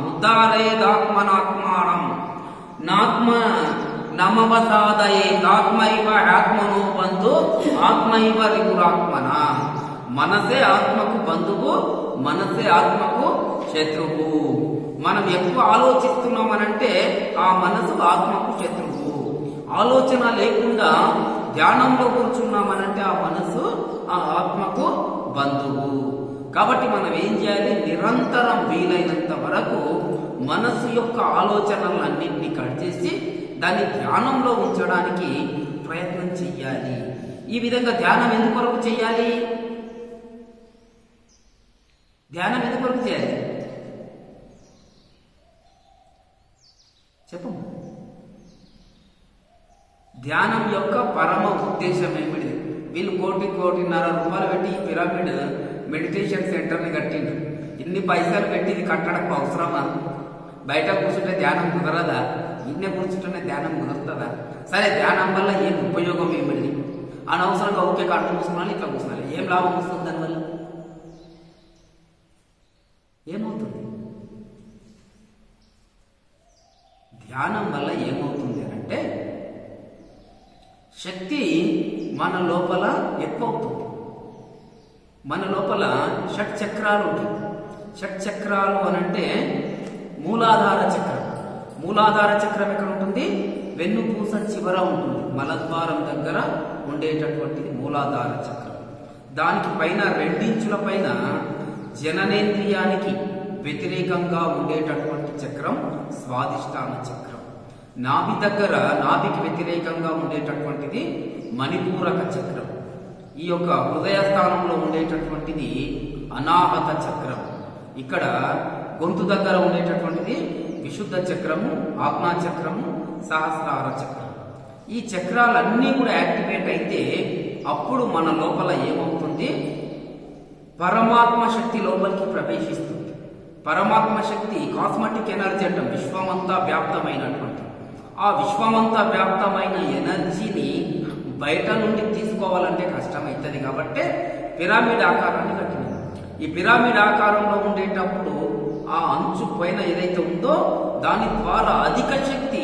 ఉద్దారేదాత్మనాత్మానం నాత్మ నమవసాదయేదాత్మైవ ఆత్మనో బంధు ఆత్మైవ రిపురాత్మన. మనసే ఆత్మకు బంధువు, మనసే ఆత్మకు శత్రువు. మనం ఎక్కువ ఆలోచిస్తున్నామనంటే ఆ మనసు ఆత్మకు శత్రువు. ఆలోచన లేకుండా ధ్యానంలో కూర్చున్నామనంటే ఆ మనసు ఆ ఆత్మకు బంధువు. కాబట్టి మనం ఏం చేయాలి? నిరంతరం వీలైనంత వరకు మనసు యొక్క ఆలోచనలన్నింటినీ కట్ చేసి దాన్ని ధ్యానంలో ఉంచడానికి ప్రయత్నం చెయ్యాలి. ఈ విధంగా ధ్యానం ఎందుకొరకు చేయాలి? ధ్యానం ఎందుకొరకు చేయాలి చెప్పు. ధ్యానం యొక్క పరమ ఉద్దేశం ఏమిటి? వీళ్ళు కోటిన్నర రూపాయలు పెట్టి ఈ పిరమిడ్ మెడిటేషన్ సెంటర్ని కట్టిండ్రు. ఇన్ని పైసలు పెట్టి ఇది కట్టడం అవసరమా? బయట కూర్చుంటే ధ్యానం కుదరదా? ఇన్నే కూర్చుంటేనే ధ్యానం కుదురుతుందా? సరే, ధ్యానం వల్ల ఏం ఉపయోగం ఏమిటి? అనవసరంగా ఒకే కట్టు కూర్చున్నాను, ఇట్లా కూర్చున్నాను, ఏం లాభం వస్తుంది? దానివల్ల ఏమవుతుంది? ధ్యానం వల్ల ఏమవుతుంది అంటే శక్తి మన లోపల ఎక్కువ అవుతుంది. మన లోపల షట్ చక్రాలు ఉంటాయి. షట్ చక్రాలు అనంటే మూలాధార చక్రం. మూలాధార చక్రం ఎక్కడ ఉంటుంది? వెన్నుపూస చివర ఉంటుంది. మలద్వారం దగ్గర ఉండేటటువంటిది మూలాధార చక్రం. దానికి పైన 2 ఇంచుల పైన జననేంద్రియానికి వ్యతిరేకంగా ఉండేటటువంటి చక్రం స్వాదిష్టాన చక్రం. నాభి దగ్గర నాభికి వ్యతిరేకంగా ఉండేటటువంటిది మణిపూరక చక్రం. ఈ యొక్క హృదయ స్థానంలో ఉండేటటువంటిది అనాహత చక్రం. ఇక్కడ గొంతు దగ్గర ఉండేటటువంటిది విశుద్ధ చక్రము, ఆజ్ఞా చక్రము, సహస్రార చక్రం. ఈ చక్రాలన్నీ కూడా యాక్టివేట్ అయితే అప్పుడు మన లోపల ఏమవుతుంది? పరమాత్మ శక్తి లోపలికి ప్రవేశిస్తుంది. పరమాత్మ శక్తి కాస్మెటిక్ ఎనర్జీ అంటాం, విశ్వమంతా వ్యాప్తమైనటువంటి ఆ విశ్వమంతా వ్యాప్తమైన ఎనర్జీని బయట నుండి తీసుకోవాలంటే కష్టమవుతుంది. కాబట్టి పిరమిడ్ ఆకారాన్ని కట్టింది. ఈ పిరమిడ్ ఆకారంలో ఉండేటప్పుడు ఆ అంచు పైన ఏదైతే ఉందో దాని ద్వారా అధిక శక్తి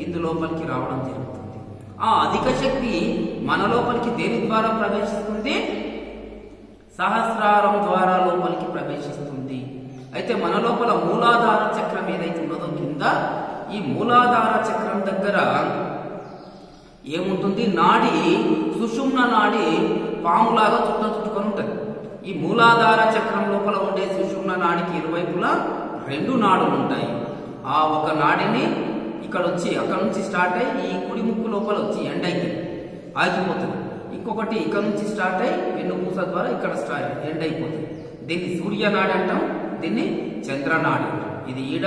ఇందు లోపలికి రావడం జరుగుతుంది. ఆ అధిక శక్తి మన లోపలికి దేని ద్వారా ప్రవేశిస్తుంది? సహస్రారం ద్వారా లోపలికి ప్రవేశిస్తుంది. అయితే మన లోపల మూలాధార చక్రం ఏదైతే ఉన్నదో కింద, ఈ మూలాధార చక్రం దగ్గర ఏముంటుంది? నాడి, సుషుమ్న నాడి పాములాగా చుట్టుకొని ఉంటుంది. ఈ మూలాధార చక్రం లోపల ఉండే సుషుమ్న నాడికి ఇరువైపులా 2 నాడులు ఉంటాయి. ఆ ఒక నాడిని ఇక్కడ వచ్చి అక్కడ నుంచి స్టార్ట్ అయ్యి ఈ కుడి ముక్కు లోపల వచ్చి ఎండ్ అయితే ఆగిపోతుంది. ఇంకొకటి ఇక్కడ నుంచి స్టార్ట్ అయ్యి వెన్నుపూస ద్వారా ఇక్కడ ఎండ్ అయిపోతుంది. దీన్ని సూర్యనాడి అంటాం, దీన్ని చంద్రనాడి అంటాం. ఇది ఈడ,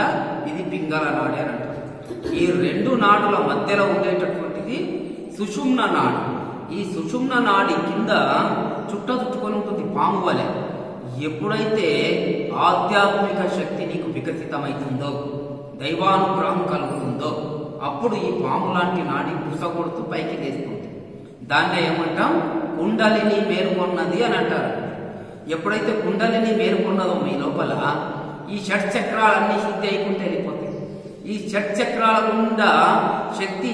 ఇది పింగళ నాడి అని అంటాం. ఈ 2 నాడుల మధ్యలో ఉండేటటువంటిది సుషుమ్న నాడి. ఈ సుషుమ్న నాడి కింద చుట్టుకొని ఉంటుంది పాము వలె. ఎప్పుడైతే ఆధ్యాత్మిక శక్తి నీకు వికసితమవుతుందో, దైవానుగ్రహం కలుగుతుందో, అప్పుడు ఈ పాము లాంటి నాడి పుసగొడుతూ పైకి లేస్తుంది. దాన్నే ఏమంటాం? కుండలిని మేలుకొన్నది అని అంటారు. ఎప్పుడైతే కుండలిని మేలుకొన్నదో మీ లోపల, ఈ షట్చక్రాలన్నీ శుద్ధి అయికుంటే వెళ్ళిపోతాయి. ఈ షట్చక్రాల గుండా శక్తి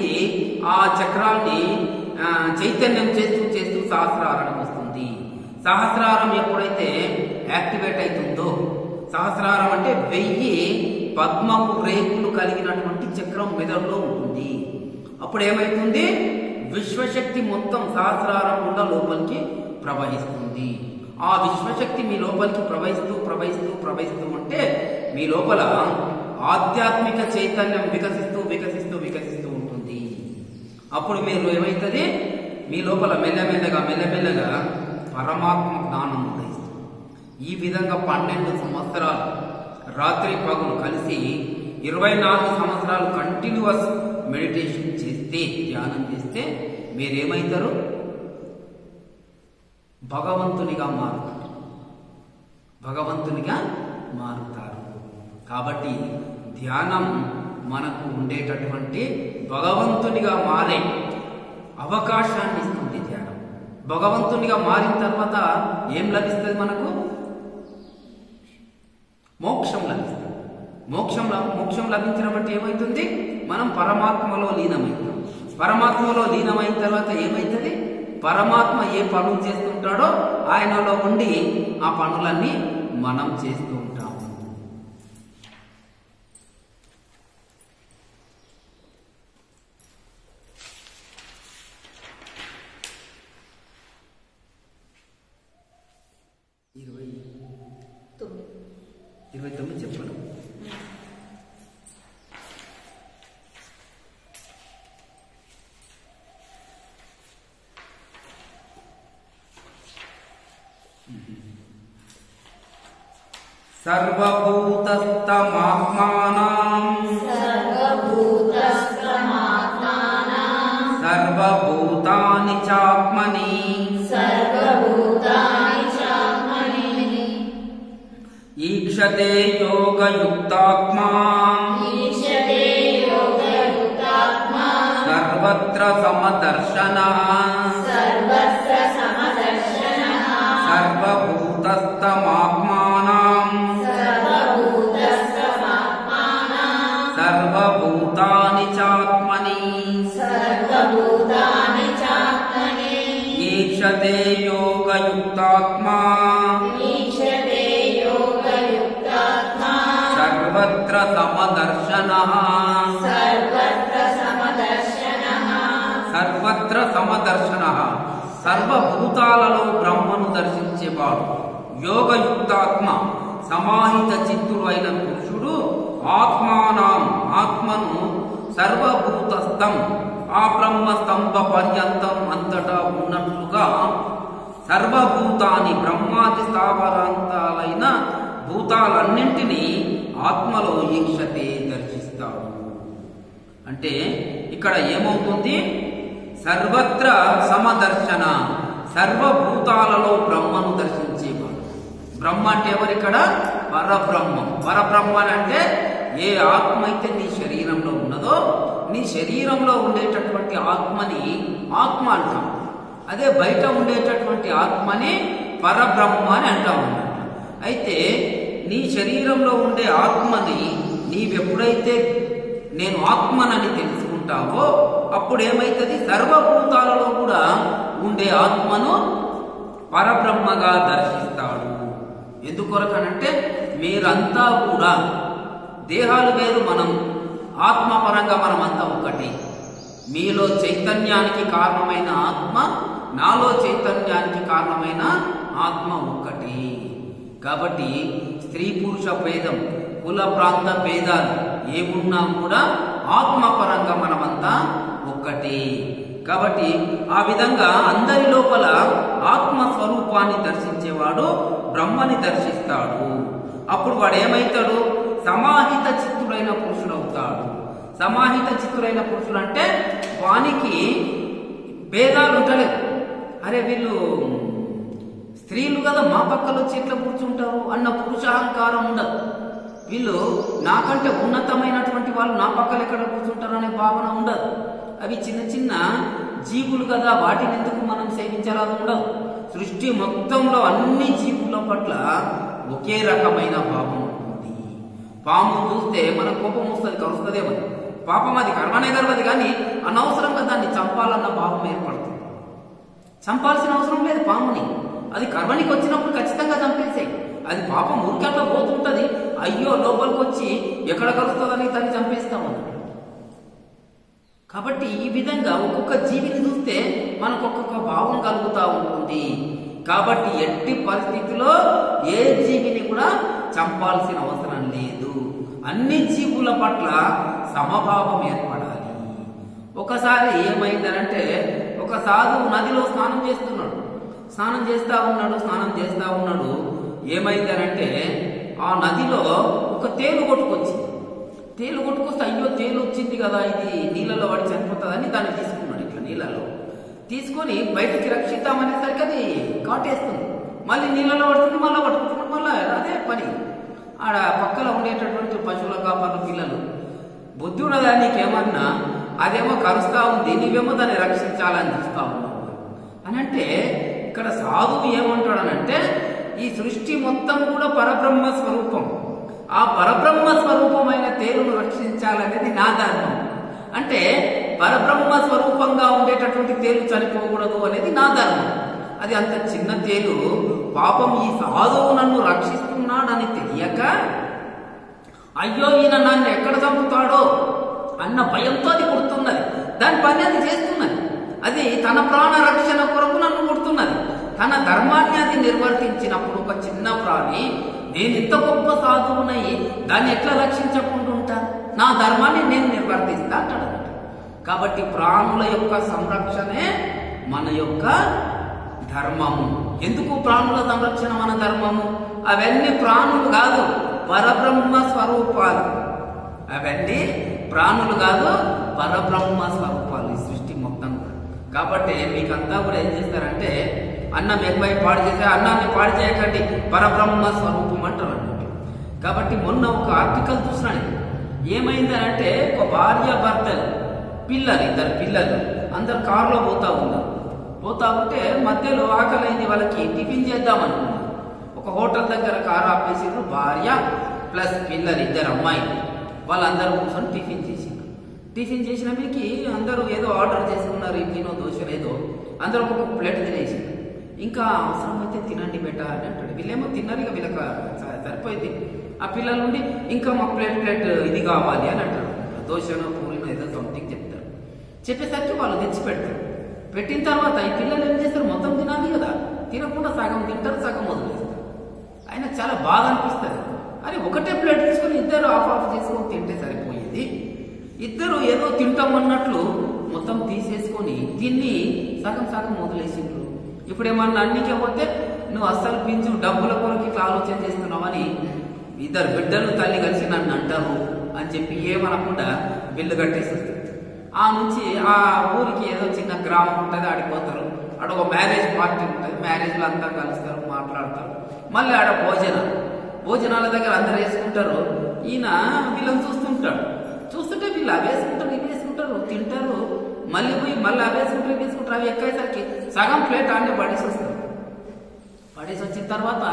ఆ చక్రాన్ని చైతన్యం చేస్తూ చేస్తూ సహస్రారానికి వస్తుంది. సహస్రారం ఎప్పుడైతే యాక్టివేట్ అవుతుందో, సహస్రారం అంటే 1000 పద్మపు రేకులు కలిగినటువంటి చక్రం మెదడులో ఉంటుంది. అప్పుడు ఏమైతుంది? విశ్వశక్తి మొత్తం సహస్రారం గుండా లోపలికి ప్రవహిస్తుంది. ఆ విశ్వశక్తి మీ లోపలికి ప్రవహిస్తూ ప్రవహిస్తూ ప్రవహిస్తూ ఉంటే మీ లోపల ఆధ్యాత్మిక చైతన్యం వికసిస్తూ వికసిస్తూ వికసిస్తూ ఉంటుంది. అప్పుడు మీరు ఏమైతుంది? మీ లోపల మెల్లమెల్లగా మెల్లమెల్లగా పరమాత్మ జ్ఞానం ఉదయిస్తుంది. ఈ విధంగా 12 సంవత్సరాలు రాత్రి పగులు కలిసి 24 సంవత్సరాలు కంటిన్యూస్ మెడిటేషన్ చేస్తే, ధ్యానం చేస్తే మీరేమైతారు? భగవంతునిగా మారుతారు. భగవంతునిగా మారుతారు. కాబట్టి ధ్యానం మనకు ఉండేటటువంటి భగవంతునిగా మారే అవకాశాన్ని ఇస్తుంది. ధ్యానం భగవంతునిగా మారిన తర్వాత ఏం లభిస్తుంది? మనకు మోక్షం లభిస్తుంది. మోక్షం లభించడం అంటే ఏమవుతుంది? మనం పరమాత్మలో లీనమవుతాం. పరమాత్మలో లీనమైన తర్వాత ఏమవుతుంది? పరమాత్మ ఏ పనులు చేస్తుంటాడో ఆయనలో ఉండి ఆ పనులన్నీ మనం చేస్తూ ఉంటాము. ఇరవై 29 చెప్పండి. సర్వభూతస్తమాత్మానం సర్వభూతాని చాత్మని ఈక్షతే యోగయుక్తాత్మా సర్వత్ర సమదర్శనః సర్వభూతస్తమాత్మానం సర్వభూతాని చాత్మని ఈక్షతే యోగయుక్తాత్మా సర్వత్ర సమదర్శనః సర్వత్ర సమదర్శనః సర్వభూతాలలో బ్రహ్మను దర్శించేవాడు. యోగయుక్తాత్మ సమాహిత చిత్తుడు అయిన పురుషుడు ఆత్మానం ఆత్మను సర్వభూతస్థం ఆ బ్రహ్మ స్తంభ పర్యంతం అంతటా ఉన్నట్లుగా సర్వభూతాన్ని బ్రహ్మాది స్థావరాంతాలైన భూతాలన్నింటినీ ఆత్మలో ఈక్షతే దర్శిస్తాడు. అంటే ఇక్కడ ఏమవుతుంది? సర్వత్ర సమదర్శన, సర్వభూతాలలో బ్రహ్మను దర్శించేవాడు. బ్రహ్మ అంటే ఎవరిక్కడ? పరబ్రహ్మం. పరబ్రహ్మం అంటే ఏ ఆత్మ అయితే నీ శరీరంలో ఉన్నదో, నీ శరీరంలో ఉండేటటువంటి ఆత్మని ఆత్మ అంటాం. అదే బయట ఉండేటటువంటి ఆత్మని పరబ్రహ్మ అని అంటాం అన్నమాట. అయితే నీ శరీరంలో ఉండే ఆత్మని నీవెప్పుడైతే నేను ఆత్మనని తెలుసుకుంటావో అప్పుడు ఏమైతుంది? సర్వభూతాలలో కూడా ఉండే ఆత్మను పరబ్రహ్మగా దర్శిస్తాడు. ఎందుకొరకనంటే మీరంతా కూడా దేహాలు వేరు, మనం ఆత్మపరంగా మనమంతా ఒకటి. మీలో చైతన్యానికి కారణమైన ఆత్మ, నాలో చైతన్యానికి కారణమైన ఆత్మ ఒక్కటి. కాబట్టి స్త్రీ పురుష భేదం, కుల ప్రాంత భేదాలు ఏమున్నా కూడా ఆత్మపరంగా మనమంతా ఒక్కటి. కాబట్టి ఆ విధంగా అందరి లోపల ఆత్మ స్వరూపాన్ని దర్శించేవాడు బ్రహ్మని దర్శిస్తాడు. అప్పుడు వాడు ఏమైతాడు? సమాహిత చిత్తుడైన పురుషుడవుతాడు. సమాహిత చిత్తుడైన పురుషుడు అంటే వానికి భేదాలు ఉండలేవు. అరే వీళ్ళు స్త్రీలు కదా, మా పక్కలో వచ్చి ఎట్లా కూర్చుంటారు అన్న పురుషాహంకారం ఉండదు. వీళ్ళు నాకంటే ఉన్నతమైనటువంటి వాళ్ళు నా పక్కన ఎక్కడ కూర్చుంటారు అనే భావన ఉండదు. అవి చిన్న చిన్న జీవులు కదా, వాటిని ఎందుకు మనం సేవించాలని ఉండదు. సృష్టి మొత్తంలో అన్ని జీవుల పట్ల ఒకే రకమైన భావం ఉంది. పాము చూస్తే మన కోపం వస్తుంది, కలుస్తుందేమో. పాపం అది కర్మనే గర్వది, కానీ అనవసరంగా దాన్ని చంపాలన్న భావం ఏర్పడుతుంది. చంపాల్సిన అవసరం లేదు పాముని. అది కర్మనికి వచ్చినప్పుడు ఖచ్చితంగా చంపేసే. అది పాపం ఊరికట్లా పోతుంటది, అయ్యో లోపలికి వచ్చి ఎక్కడ కలుస్తుందని దాన్ని చంపేస్తామన్నమాట. కాబట్టి ఈ విధంగా ఒక్కొక్క జీవిని చూస్తే మనకు ఒక్కొక్క భావం కలుగుతూ ఉంటుంది. కాబట్టి ఎట్టి పరిస్థితిలో ఏ జీవిని కూడా చంపాల్సిన అవసరం లేదు. అన్ని జీవుల పట్ల సమభావం ఏర్పడాలి. ఒకసారి ఏమైందనంటే, ఒక సాధువు నదిలో స్నానం చేస్తున్నాడు. స్నానం చేస్తా ఉన్నాడు. ఏమైందనంటే ఆ నదిలో ఒక తేలు కొట్టుకొచ్చింది. తేలు కొట్టుకొస్తే అయ్యో తేలు వచ్చింది కదా, ఇది నీళ్ళలో పడి చనిపోతుందని దాన్ని తీసుకున్నాడు. ఇట్లా నీళ్ళలో తీసుకొని బయటికి రక్షిద్దామనేసరికి అది కాటేస్తుంది. మళ్ళీ నీళ్ళలో పడుతుంది, మళ్ళీ పట్టుకుంటున్నాడు. మళ్ళీ అదే పని. ఆడ పక్కన ఉండేటటువంటి పశువుల కాపర్ల పిల్లలు బుద్ధుడదా నీకేమన్నా, అదేమో కరుస్తా ఉంది, నీవేమో దాన్ని రక్షించాలని చూస్తా ఉన్నావు అని అంటే, ఇక్కడ సాధువు ఏమంటాడనంటే ఈ సృష్టి మొత్తం కూడా పరబ్రహ్మ స్వరూపం. ఆ పరబ్రహ్మ స్వరూపమైన తేలును రక్షించాలనేది నా ధర్మం. అంటే పరబ్రహ్మ స్వరూపంగా ఉండేటటువంటి తేలు చనిపోకూడదు అనేది నా ధర్మం. అది అంత చిన్న తేలు పాపం ఈ సాధువు నన్ను రక్షిస్తున్నాడని తెలియక, అయ్యో ఈయన నన్ను ఎక్కడ చంపుతాడో అన్న భయంతో అది కొడుతున్నది. దాని పని అది చేస్తున్నది. అది తన ప్రాణ రక్షణ కొరకు నన్ను కొడుతున్నది. తన ధర్మాన్ని అది నిర్వర్తించినప్పుడు ఒక చిన్న ప్రాణి, నేను ఇంత గొప్ప సాధువునై దాన్ని ఎట్లా రక్షించకుండా ఉంటాను? నా ధర్మాన్ని నేను నిర్వర్తిస్తా అంటాడు. కాబట్టి ప్రాణుల యొక్క సంరక్షణే మన యొక్క ధర్మము. ఎందుకు ప్రాణుల సంరక్షణ మన ధర్మము? అవన్నీ ప్రాణులు కాదు, పరబ్రహ్మ స్వరూపాలు. అవన్నీ ప్రాణులు కాదు, పరబ్రహ్మ స్వరూపాలు ఈ సృష్టి మొత్తం. కాబట్టి మీకంతా కూడా ఏం చేస్తారంటే, అన్నం ఎక్కువై పాడు చేస్తే అన్నాన్ని పాడు చేయకండి, పరబ్రహ్మ స్వరూపం అంటారు అన్నట్టు. కాబట్టి మొన్న ఒక ఆర్టికల్ చూసినాను. ఏమైందనంటే ఒక భార్య భర్తలు ఇద్దరు పిల్లలు అందరు కారులో పోతా ఉంటే మధ్యలో ఆకలైంది వాళ్ళకి, టిఫిన్ చేద్దామనుకున్నారు. ఒక హోటల్ దగ్గర కారు ఆపేసిండ్రు. భార్య ప్లస్ పిల్లలు ఇద్దరు అమ్మాయిలు వాళ్ళందరూ కూర్చొని టిఫిన్ చేసిన మీకు అందరూ ఏదో ఆర్డర్ చేసుకున్నారు, ఇడ్లీనో దోశలో ఏదో. అందరూ ఒక ప్లేట్ తినేసిండ్రు. ఇంకా అవసరమైతే తినండి బెట అని అంటాడు. వీళ్ళేమో తిన్నారు, ఇక వీళ్ళకి సరిపోయింది. ఆ పిల్లల నుండి ఇంకా మాకు ప్లేట్ ఇది కావాలి అని అంటారు. దోశనో పూరినో ఏదో సంథింగ్ చెప్తారు. చెప్పేసరికి వాళ్ళు తెచ్చి పెడతారు. పెట్టిన తర్వాత ఈ పిల్లలు ఏం చేస్తారు, మొత్తం తినాలి కదా, తినకుండా సగం తింటారు, సగం వదిలేస్తారు. ఆయన చాలా బాగా అనిపిస్తుంది. అని ఒకటే ప్లేట్ తీసుకొని ఇద్దరు ఆఫ్ చేసుకొని తింటే సరిపోయేది. ఇద్దరు ఏదో తింటామన్నట్లు మొత్తం తీసేసుకొని తిని సగం సగం వదిలేసిండ్రు. ఇప్పుడేమన్నా అన్నికే పోతే నువ్వు అస్సలు పింఛు డబ్బుల కొరకు ఇట్లా ఆలోచన చేస్తున్నావని ఇద్దరు బిడ్డలు తల్లి కలిసి నన్ను అంటారు అని చెప్పి ఏమనకుండా బిల్లు కట్టేసేస్తారు. ఆ నుంచి ఆ ఊరికి ఏదో చిన్న గ్రామం ఉంటుంది, ఆడిపోతారు. ఆడ ఒక మ్యారేజ్ పార్టీ ఉంటుంది, మ్యారేజ్లో అంతా కలుస్తారు, మాట్లాడతారు. మళ్ళీ ఆడ భోజనాల దగ్గర అందరు వేసుకుంటారు. ఈయన వీళ్ళని చూస్తుంటే వీళ్ళు అవి వేసుకుంటారు, ఇవి వేసుకుంటారు, తింటారు. మళ్ళీ పోయి మళ్ళీ అవి వేసుకుంటారు, ఇవి వేసుకుంటారు. అవి ఎక్కేసరికి సగం ప్లేట్ ఆడనే పడేసి వస్తారు. పడేసి వచ్చిన తర్వాత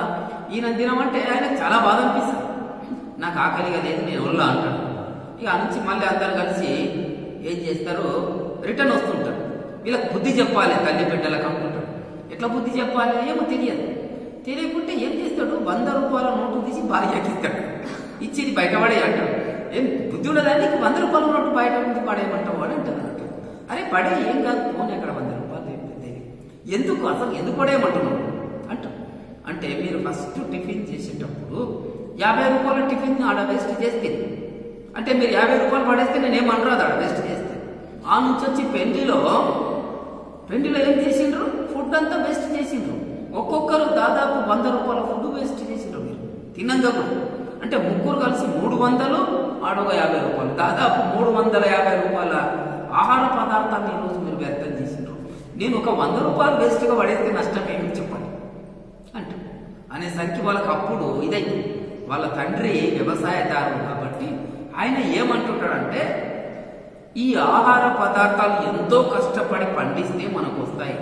ఈయన తినమంటే ఆయనకు చాలా బాధ అనిపిస్తుంది. నాకు ఆకలిగా లేదు, నేను ఒళ్ళ అంటాడు. ఇక ఆ నుంచి మళ్ళీ అందరు కలిసి ఏం చేస్తారు, రిటర్న్ వస్తుంటారు. వీళ్ళకి బుద్ధి చెప్పాలి, తల్లి బిడ్డలకు అనుకుంటాడు. ఎట్లా బుద్ధి చెప్పాలి ఏమో తెలియకుంటే ఏం చేస్తాడు, 100 రూపాయల నోటు తీసి భార్యకి ఇస్తాడు. ఇచ్చి బయటపడే అంటాడు. ఏం బుద్ధి ఉండదని 100 రూపాయల నోటు బయట నుంచి పడేయమంటావు వాడు అంటారు. అరే పడే ఏం కాదు, పోనీ అక్కడ 100 రూపాయలు ఎందుకు అసలు ఎందుకు పడేయమంటున్నావు అంటాం. అంటే మీరు ఫస్ట్ టిఫిన్ చేసేటప్పుడు 50 రూపాయల టిఫిన్ ఆడ వేస్ట్ చేస్తే, అంటే మీరు 50 రూపాయలు పడేస్తే నేనేమనరాదు ఆడ వేస్ట్ చేస్తే. ఆ నుంచి వచ్చి పెండిలో ఏం చేసిండ్రు, ఫుడ్ అంతా వేస్ట్ చేసిండ్రు. ఒక్కొక్కరు దాదాపు 100 రూపాయల ఫుడ్ వేస్ట్ చేసిండ్రు మీరు తినంగా కూడా. అంటే ముగ్గురు కలిసి 300, ఆడొక 50 రూపాయలు, దాదాపు 350 రూపాయల ఆహార పదార్థాన్ని ఈరోజు మీరు వ్యర్థం చేసిండ్రు. నేను ఒక 100 రూపాయలు వేస్ట్గా పడేస్తే నష్టం ఏమి చెప్పండి అంట అనేసరికి వాళ్ళకి అప్పుడు ఇదైంది. వాళ్ళ తండ్రి వ్యవసాయదారుడు కాబట్టి ఆయన ఏమంటుంటాడంటే, ఈ ఆహార పదార్థాలు ఎంతో కష్టపడి పండిస్తే మనకు వస్తాయి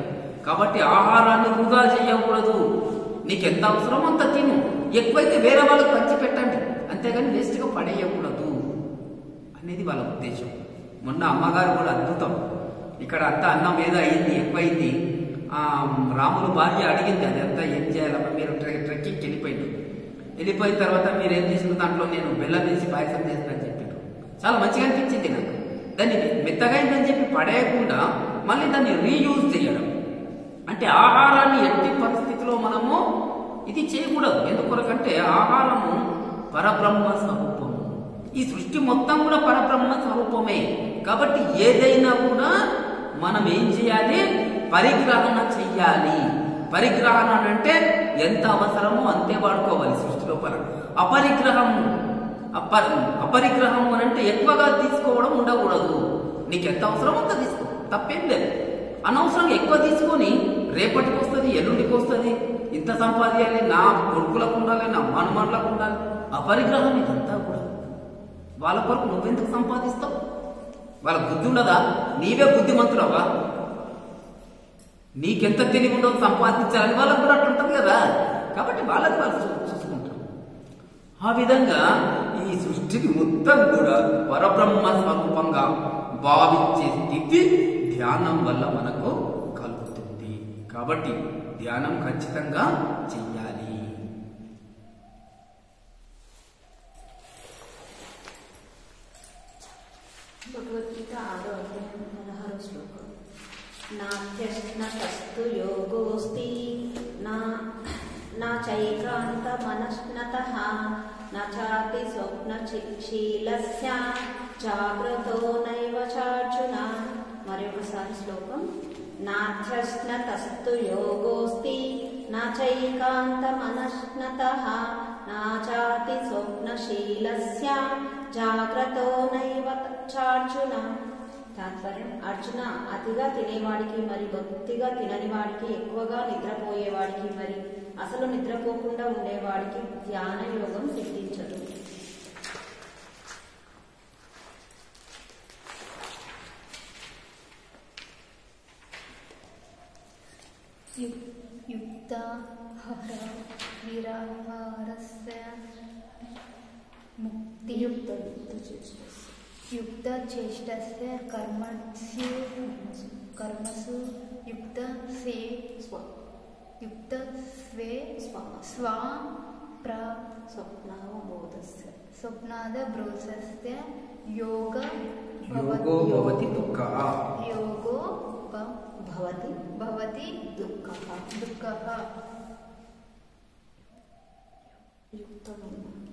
కాబట్టి ఆహారాన్ని వృధా చేయకూడదు. నీకు ఎంత అవసరమో అంత తిను, ఎక్కువైతే వేరే వాళ్ళకి పంచి పెట్టండి, అంతేగాని వేస్ట్గా పడేయకూడదు అనేది వాళ్ళ ఉద్దేశం. మొన్న అమ్మగారు కూడా అద్భుతం. ఇక్కడ అంతా అన్నం ఏదో అయింది, ఎక్కువైంది. రాములు భార్య అడిగింది, అది అంతా ఏం చేయాలమ్మా, మీరు ట్రెక్కింగ్కి వెళ్ళిపోయిన తర్వాత మీరు ఏం చేసిన దాంట్లో నేను బెల్లం వేసి పాయసం చేస్తానని చెప్పారు. చాలా మంచిగా అనిపించింది నాకు. దాన్ని మెత్తగా అయిందని చెప్పి పడేయకుండా మళ్ళీ దాన్ని రీయూజ్ చేయడం, అంటే ఆహారాన్ని ఎట్టి పరిస్థితిలో మనము ఇది చేయకూడదు. ఎందుకొరకంటే ఆహారము పరబ్రహ్మ స్వరూపము, ఈ సృష్టి మొత్తం కూడా పరబ్రహ్మ స్వరూపమే. కాబట్టి ఏదైనా కూడా మనం ఏం చేయాలి, పరిగ్రహణ చెయ్యాలి. పరిగ్రహణ అంటే ఎంత అవసరమో అంతే వాడుకోవాలి సృష్టి లోపల. అపరిగ్రహం అంటే ఎక్కువగా తీసుకోవడం ఉండకూడదు. నీకు ఎంత అవసరమో అంత తీసుకో, తప్పేం లేదు. అనవసరంగా ఎక్కువ తీసుకొని రేపటికి వస్తుంది, ఎల్లుండికి వస్తుంది, ఇంత సంపాదించాలి, నా కొడుకులకు ఉండాలి, నా మనమనులకు ఉండాలి. అపరిగ్రహం ఇదంతా కూడా. వాళ్ళ కొరకు నువ్వెందుకు సంపాదిస్తావు? వాళ్ళ బుద్ధి ఉండదా? నీవే బుద్ధిమంతుడవా? నీకెంత తెలివి ఉండదు సంపాదించాలని వాళ్ళకు కూడా అట్లా ఉంటుంది కదా. కాబట్టి వాళ్ళకి వాళ్ళు చూసుకుంటారు. ఆ విధంగా ఈ సృష్టికి మొత్తం కూడా పరబ్రహ్మ స్వరూపంగా భావించే స్థితి ధ్యానం వల్ల మనకు కలుగుతుంది. కాబట్టి ధ్యానం ఖచ్చితంగా చెయ్యాలి. భగవద్గీత 6వ అధ్యాయం 16వ శ్లోకం. నాత్యశ్నతస్తు యోగోస్తి నా చైకాంత మనశ్నతః నాచాతి స్వప్నశీలస్య జాగ్రతో నైవ చార్జున. మరొకసారి శ్లోకం. నాత్యశ్నతస్తు యోగోస్తి నాచైకాంత మనశ్నతః నాచాతి స్వప్నశీలస్య జాగ్రతో నైవ చార్జున. తాత్పర్యం: అర్జున, అతిగా తినేవాడికి మరి బొత్తిగా తినని వాడికి, ఎక్కువగా నిద్రపోయేవాడికి మరి అసలు నిద్రపోకుండా ఉండేవాడికి ధ్యాన యోగం సిద్ధించదు. యుక్తచేష్టస్య కర్మసు యుక్తస్వే స్వప్నాదబోధస్య యోగో భవతి దుఃఖః.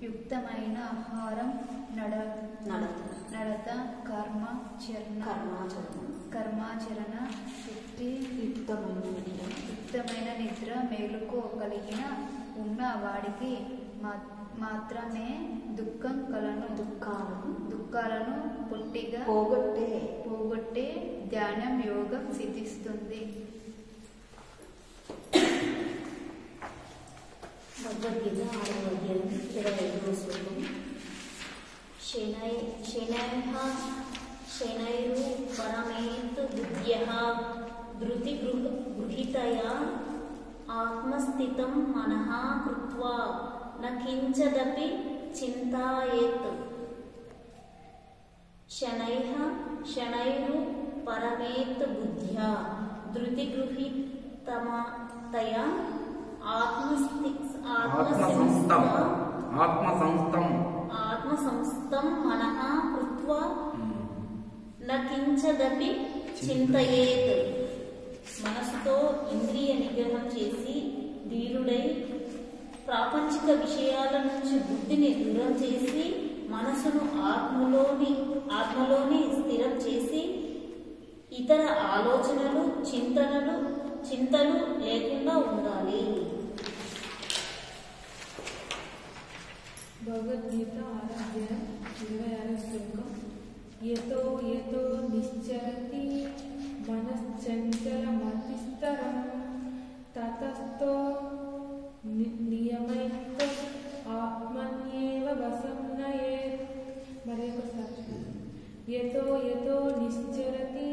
యుక్తమైన ఆహారం నరత కర్మాచరణ యుక్తమైన నిద్ర మేలుకో కలిగిన ఉన్న వాడికి మాత్రమే దుఃఖం కలను దుఃఖాలను పొట్టిగా పోగొట్టే ధ్యానం యోగం సిద్ధిస్తుంది. భగవద్గీత 6వ అధ్యాయం 25వ శ్లోకం. శనైరు పరమేత్ బుద్ధ్యః ధృతి గృహీతయా ఆత్మస్థితం మనః కృత్వా న కించదపి చింతాయేత్. శనైరు పరమేత్ బుద్ధ్యా ధృతి గృహీతయా ఆత్మసంస్థం మనః కృత్వా న కించదపి చింతయేత్. మనసుతో ఇంద్రియ నిగ్రహం చేసి ధీరుడై ప్రాపంచిక విషయాల నుంచి బుద్ధిని దూరం చేసి మనసును ఆత్మలోని స్థిరం చేసి ఇతర ఆలోచనలు చింతలు లేకుండా ఉండాలి. భగవద్గీత 6వ అధ్యాయం 26వ శ్లోకం. యతో నిశ్చరతి మనశ్చంచలమతిస్తరం తతస్థో నియమైత ఆత్మన్యేవ వశం నయేత్. మరొకసారి. యతో నిశ్చరతి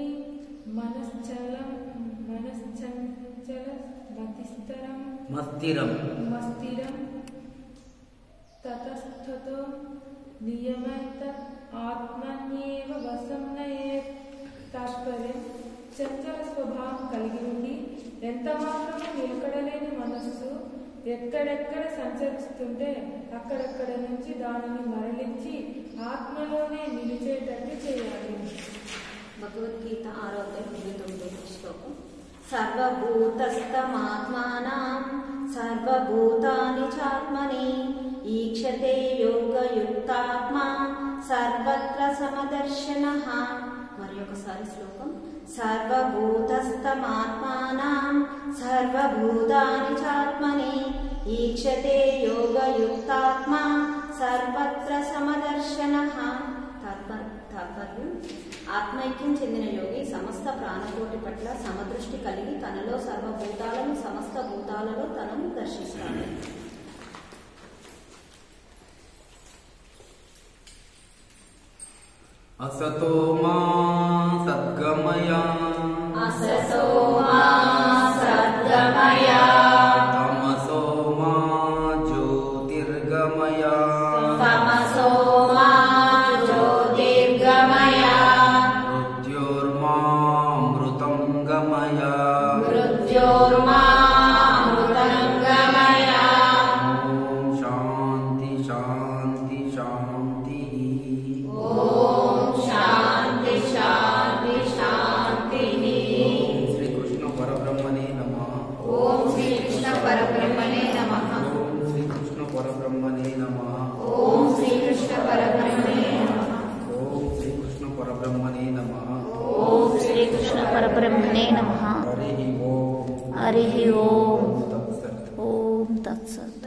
మనశ్చంచలమతిస్తరం మస్థిరం తతస్థతో నియమైత ఆత్మన్యేవ వశం నయేత్. తాత్పర్యం: చంచల స్వభావం కలిగి ఉండి ఎంత మాత్రమే నిలకడలేని మనస్సు ఎక్కడెక్కడ సంచరిస్తుంటే అక్కడక్కడ నుంచి దానిని మరలించి ఆత్మలోనే నిలిచేటట్టు చేయాలి. భగవద్గీత 6వ అధ్యాయం 29వ శ్లోకం. సర్వభూతస్థమాత్మానం సర్వభూతాని చాత్మని ఈక్షతే యోగయుక్తాత్మా సర్వత్ర సమదర్శనః. మరి ఒకసారి శ్లోకం. సర్వభూతస్థమాత్మానం సర్వభూతాని చాత్మని ఈక్షతే యోగయుక్తాత్మా సర్వత్ర సమదర్శనః. తాత్పర్యం: ఆత్మైక్యం చెందిన యోగి సమస్త ప్రాణకోటి పట్ల సమదృష్టి కలిగి తనలో సర్వభూతాలను సమస్త భూతాలలో తనను దర్శిస్తాడు. అసతో మా సద్గమయ తమసో మా జ్యోతిర్గమయ మృత్యోర్మామృతం గమయ ఓం శాంతి శాంతి శాంతి. శ్రీకృష్ణ పరబ్రహ్మణే నమః. ఓం శ్రీకృష్ణ పరబ్రహ్మణే నమః. ఓం శ్రీకృష్ణ పరబ్రహ్మణే నమః. ఓం శ్రీకృష్ణ పరబ్రహ్మణే నమః. ఓం శ్రీకృష్ణ పరబ్రహ్మణే నమః. ఓం శ్రీకృష్ణ పరబ్రహ్మణే నమః. హరి ఓం. హరి ఓం. తత్సత్. ఓం తత్సత్.